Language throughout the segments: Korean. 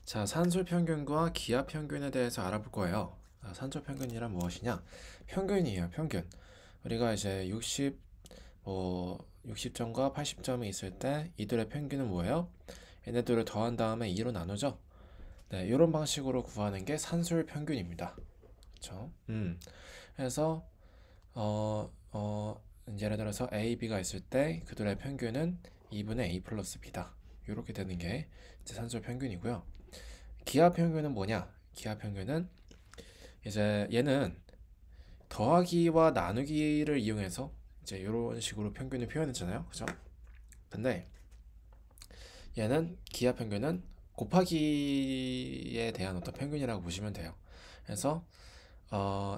자, 산술평균과 기하평균에 대해서 알아볼 거예요. 산술평균이란 무엇이냐? 평균이에요, 평균. 우리가 이제 60점과 80점이 있을 때 이들의 평균은 뭐예요? 얘네들을 더한 다음에 2로 나누죠? 네, 이런 방식으로 구하는 게 산술평균입니다. 그렇죠? 그래서 예를 들어서 A, B가 있을 때 그들의 평균은 2분의 A 플러스 B다. 이렇게 되는 게 이제 산술평균이고요. 기하평균은 뭐냐? 기하평균은 이제 얘는 더하기와 나누기를 이용해서 이제 이런 식으로 평균을 표현했잖아요, 그죠? 근데 얘는 기하평균은 곱하기에 대한 어떤 평균이라고 보시면 돼요. 그래서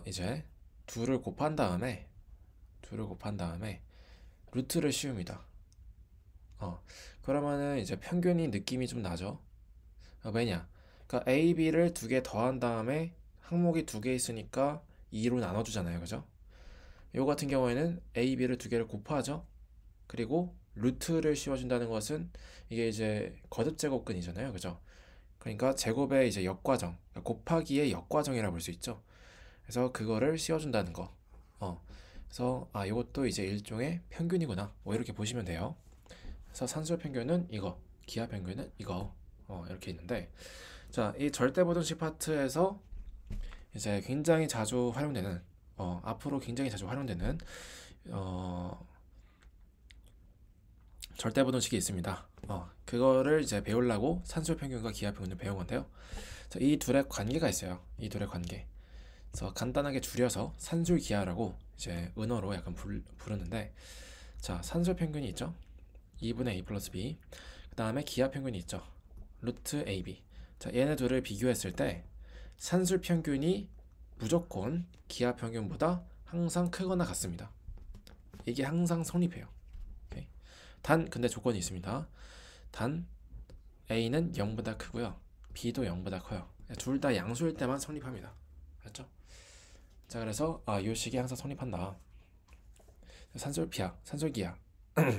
이제 둘을 곱한 다음에 루트를 씌웁니다. 그러면은 이제 평균이 느낌이 좀 나죠. 왜냐? 그러니까 A, B를 두 개 더한 다음에 항목이 두 개 있으니까 2로 나눠주잖아요, 그죠? 요 같은 경우에는 A, B를 두 개를 곱하죠. 그리고 루트를 씌워준다는 것은 이게 이제 거듭제곱근이잖아요, 그죠? 그러니까 제곱의 이제 역과정, 그러니까 곱하기의 역과정이라 볼 수 있죠. 그래서 그거를 씌워준다는 거. 그래서 이것도 이제 일종의 평균이구나. 뭐 이렇게 보시면 돼요. 그래서 산술 평균은 이거, 기하 평균은 이거. 이렇게 있는데, 자, 이 절대부등식 파트에서 이제 굉장히 자주 활용되는, 앞으로 굉장히 자주 활용되는 절대부등식이 있습니다. 그거를 이제 배우려고 산술평균과 기하평균을 배운 건데요. 자, 이 둘의 관계가 있어요. 이 둘의 관계. 그래서 간단하게 줄여서 산술기하라고 이제 은어로 약간 부르는데, 자, 산술평균이 있죠. 2분의 A 플러스 B. 그 다음에 기하평균이 있죠. 루트 AB. 자, 얘네 둘을 비교했을 때 산술평균이 무조건 기하평균보다 항상 크거나 같습니다. 이게 항상 성립해요. 오케이? 단 근데 조건이 있습니다. 단 A는 0보다 크고요, B도 0보다 커요. 둘 다 양수일 때만 성립합니다. 알죠? 자, 그래서 이 식이 항상 성립한다. 산술피하, 산술기하,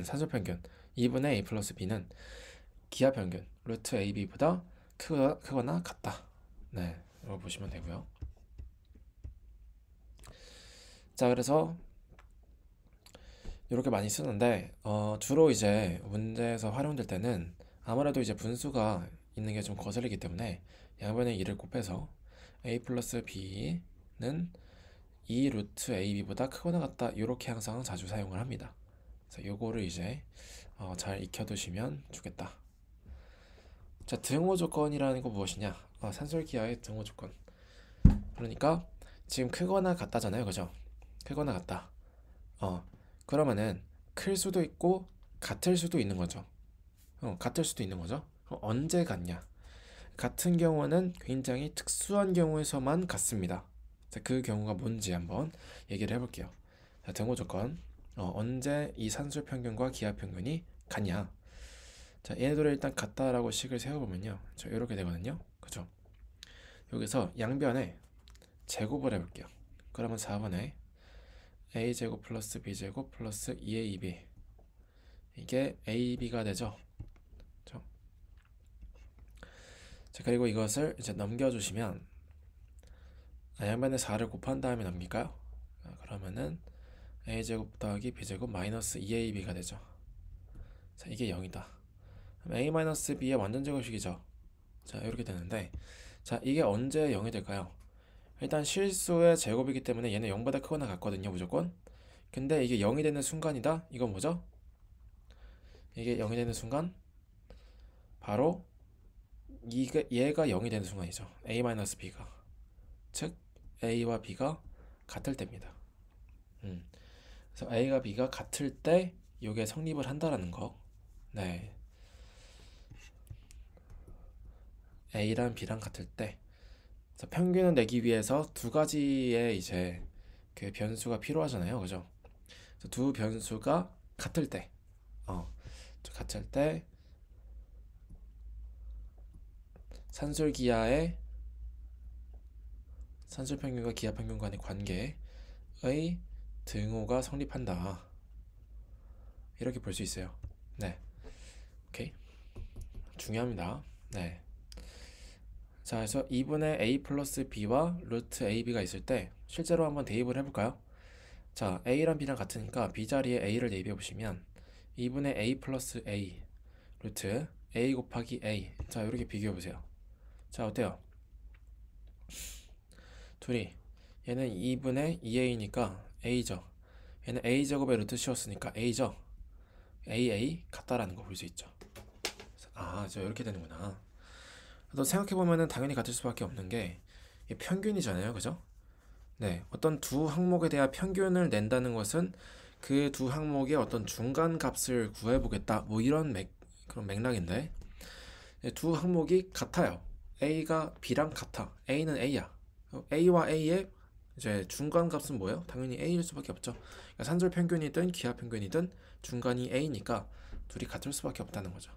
산술평균 2분의 A 플러스 B는 기하평균 루트 AB보다 크거나 같다. 네, 이거 보시면 되고요. 자, 그래서 이렇게 많이 쓰는데 주로 이제 문제에서 활용될 때는 아무래도 이제 분수가 있는 게 좀 거슬리기 때문에 양변에 2를 곱해서 a 플러스 b는 2 루트 ab보다 크거나 같다, 이렇게 항상 자주 사용을 합니다. 그래서 요거를 이제 잘 익혀두시면 좋겠다. 자, 등호 조건이라는 거 무엇이냐? 산술기하의 등호 조건. 그러니까 지금 크거나 같다잖아요, 그죠? 크거나 같다. 그러면은 클 수도 있고 같을 수도 있는 거죠. 같을 수도 있는 거죠. 그럼 언제 같냐? 같은 경우는 굉장히 특수한 경우에서만 같습니다. 자, 그 경우가 뭔지 한번 얘기를 해볼게요. 자, 등호 조건. 언제 이 산술 평균과 기하 평균이 같냐? 자, 얘네들을 일단 같다라고 식을 세워보면요, 자, 이렇게 되거든요. 그죠? 여기서 양변에 제곱을 해볼게요. 그러면 4번에 a제곱 플러스 b제곱 플러스 2ab, 이게 ab가 되죠. 그렇죠? 자, 그리고 이것을 이제 넘겨주시면 양변에 4를 곱한 다음에 넘길까요? 그러면은 a제곱 더하기 b제곱 마이너스 2ab가 되죠. 자, 이게 0이다. 그럼 a 마이너스 b의 완전 제곱식이죠. 자, 이렇게 되는데, 자, 이게 언제 0이 될까요? 일단 실수의 제곱이기 때문에 얘는 0보다 크거나 같거든요, 무조건. 근데 이게 0이 되는 순간이다? 이건 뭐죠? 이게 0이 되는 순간 바로 얘가 0이 되는 순간이죠. a-b가. 즉 a와 b가 같을 때입니다. 그래서 a가 b가 같을 때 이게 성립을 한다라는 거. 네, a랑 b랑 같을 때. 그래서 평균을 내기 위해서 두 가지의 이제 그 변수가 필요하잖아요, 그죠? 그래서 두 변수가 같을 때, 같을 때 산술기하의 산술평균과 기하평균 간의 관계의 등호가 성립한다. 이렇게 볼 수 있어요. 네, 오케이. 중요합니다. 네. 자, 그래서 2분의 a 플러스 b와 루트 ab가 있을 때 실제로 한번 대입을 해볼까요? 자, a랑 b랑 같으니까 b 자리에 a를 대입해 보시면 2분의 a 플러스 a 루트 a 곱하기 a. 자, 이렇게 비교해 보세요. 자, 어때요? 둘이 얘는 2분의 2a니까 a죠. 얘는 a제곱의 루트 씌웠으니까 a죠. aa 같다라는 거 볼 수 있죠. 아, 저 이렇게 되는구나. 또 생각해보면은 당연히 같을 수밖에 없는 게 이게 평균이잖아요, 그죠? 네, 어떤 두 항목에 대한 평균을 낸다는 것은 그 두 항목의 어떤 중간 값을 구해보겠다, 뭐 이런 그런 맥락인데, 두 항목이 같아요. A가 B랑 같아. A는 A야. A와 A의 이제 중간 값은 뭐예요? 당연히 A일 수밖에 없죠. 그러니까 산술 평균이든 기하 평균이든 중간이 A니까 둘이 같을 수밖에 없다는 거죠.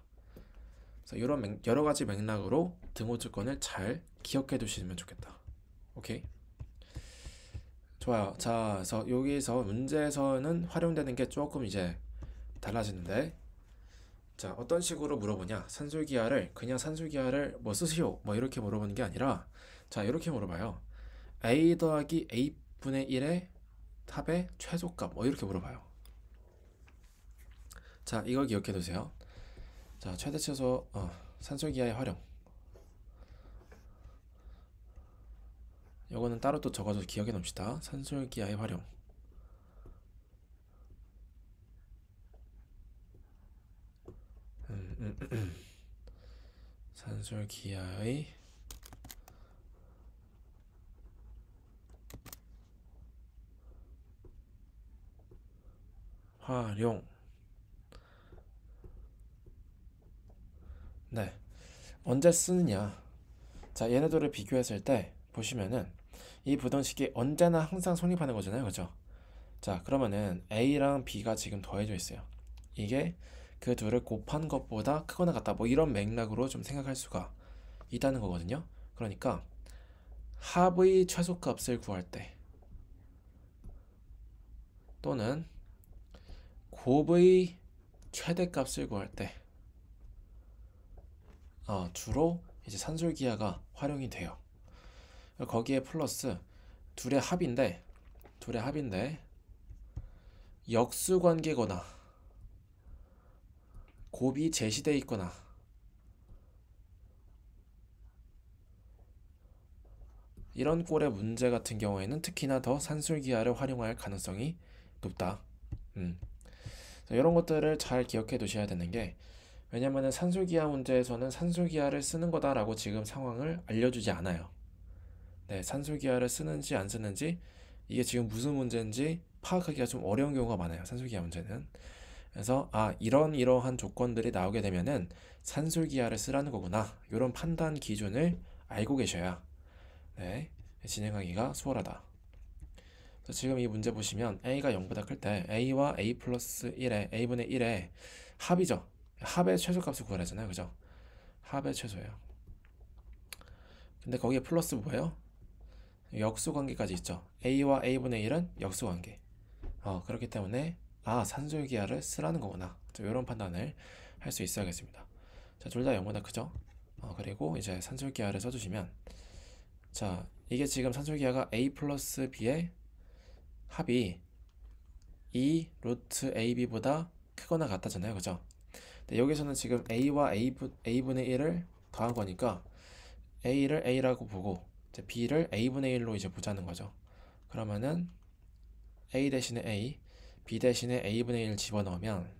그래서 이런 여러 가지 맥락으로 등호 조건을 잘 기억해 두시면 좋겠다. 오케이? 좋아요. 자, 그래서 여기서 문제에서는 활용되는 게 조금 이제 달라지는데, 자, 어떤 식으로 물어보냐? 산술기하를 그냥 산술기하를 뭐 쓰시오 뭐 이렇게 물어보는 게 아니라, 자, 이렇게 물어봐요. a 더하기 a분의 1의 합의 최소값 뭐 이렇게 물어봐요. 자, 이걸 기억해 두세요. 자, 최대 최소 산술기하의 활용. 요거는 따로 또 적어서 기억해 놓읍시다. 산술기하의 활용. 산술기하의 활용. 네. 언제 쓰느냐? 자, 얘네들을 비교했을 때 보시면은 이 부등식이 언제나 항상 성립하는 거잖아요, 그죠? 자, 그러면은 A랑 B가 지금 더해져 있어요. 이게 그 둘을 곱한 것보다 크거나 같다, 뭐 이런 맥락으로 좀 생각할 수가 있다는 거거든요. 그러니까 합의 최소값을 구할 때 또는 곱의 최대값을 구할 때 주로 이제 산술기하가 활용이 돼요. 거기에 플러스 둘의 합인데 역수관계거나 곱이 제시되어 있거나 이런 꼴의 문제 같은 경우에는 특히나 더 산술기하를 활용할 가능성이 높다. 이런 것들을 잘 기억해 두셔야 되는 게, 왜냐면은 산술기하 문제에서는 산술기하를 쓰는 거다라고 지금 상황을 알려주지 않아요. 네, 산술기하를 쓰는지 안 쓰는지 이게 지금 무슨 문제인지 파악하기가 좀 어려운 경우가 많아요, 산술기하 문제는. 그래서 이러한 조건들이 나오게 되면은 산술기하를 쓰라는 거구나, 이런 판단 기준을 알고 계셔야 네, 진행하기가 수월하다. 그래서 지금 이 문제 보시면 a가 0보다 클 때 a와 a 플러스 1의 a분의 1의 합이죠. 합의 최소값을 구하라잖아요, 그죠? 합의 최소예요. 근데 거기에 플러스 뭐예요? 역수관계까지 있죠. a와 a분의 1은 역수관계. 그렇기 때문에 산술기하를 쓰라는 거구나, 이런 판단을 할 수 있어야겠습니다. 자, 둘 다 0보다 크죠? 그리고 이제 산술기하를 써주시면, 자, 이게 지금 산술기하가 a 플러스 b의 합이 2 루트 ab보다 크거나 같다잖아요, 그죠? 근데 여기서는 지금 a와 a분의 1을 더한 거니까 a를 a라고 보고 이제 b를 a분의 1로 이제 보자는 거죠. 그러면은 a 대신에 a, b 대신에 a분의 1 집어넣으면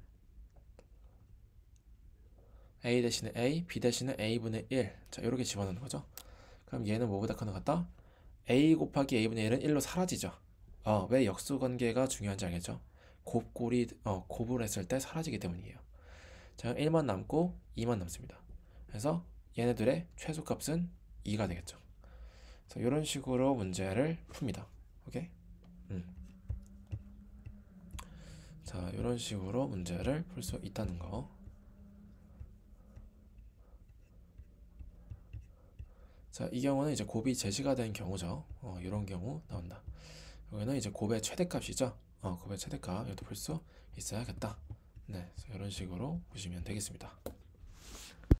a 대신에 a, b 대신에 a분의 1. 자, 이렇게 집어넣는 거죠. 그럼 얘는 뭐보다 크거나 같다? a 곱하기 a분의 1은 1로 사라지죠. 왜 역수관계가 중요한지 알겠죠? 곱을 했을 때 사라지기 때문이에요. 자, 1만 남고 2만 남습니다. 그래서 얘네들의 최소값은 2가 되겠죠. 그래서 이런 식으로 문제를 풉니다. 오케이? 자, 이런 식으로 문제를 풀 수 있다는 거. 자, 이 경우는 이제 곱이 제시가 된 경우죠. 이런 경우 나온다. 여기는 이제 곱의 최대값이죠. 곱의 최대값, 이것도 풀 수 있어야겠다. 네, 이런 식으로 보시면 되겠습니다.